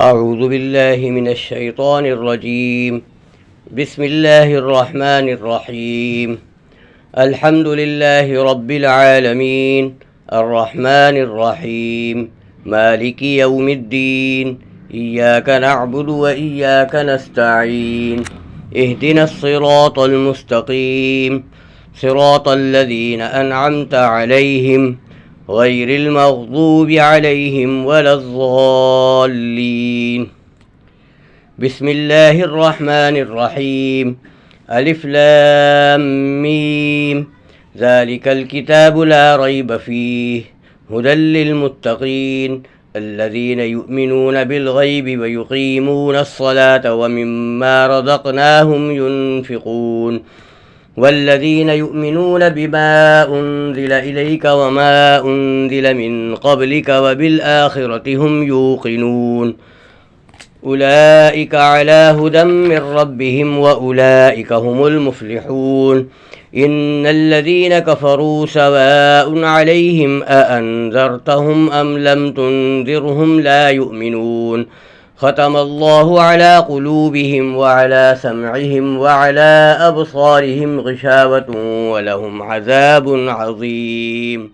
أعوذ بالله من الشيطان الرجيم. بسم الله الرحمن الرحيم. الحمد لله رب العالمين، الرحمن الرحيم، مالك يوم الدين. إياك نعبد وإياك نستعين. اهدنا الصراط المستقيم، صراط الذين أنعمت عليهم غير المغضوب عليهم ولا الضالين. بسم الله الرحمن الرحيم. ألف لام ميم. ذلك الكتاب لا ريب فيه هدى للمتقين الذين يؤمنون بالغيب ويقيمون الصلاة ومما رزقناهم ينفقون والذين يؤمنون بما أنزل إليك وما أنزل من قبلك وبالآخرة هم يوقنون أولئك على هدى من ربهم وأولئك هم المفلحون. إن الذين كفروا سواء عليهم أأنذرتهم أم لم تنذرهم لا يؤمنون. ختم الله على قلوبهم وعلى سمعهم وعلى أبصارهم غشاوة ولهم عذاب عظيم.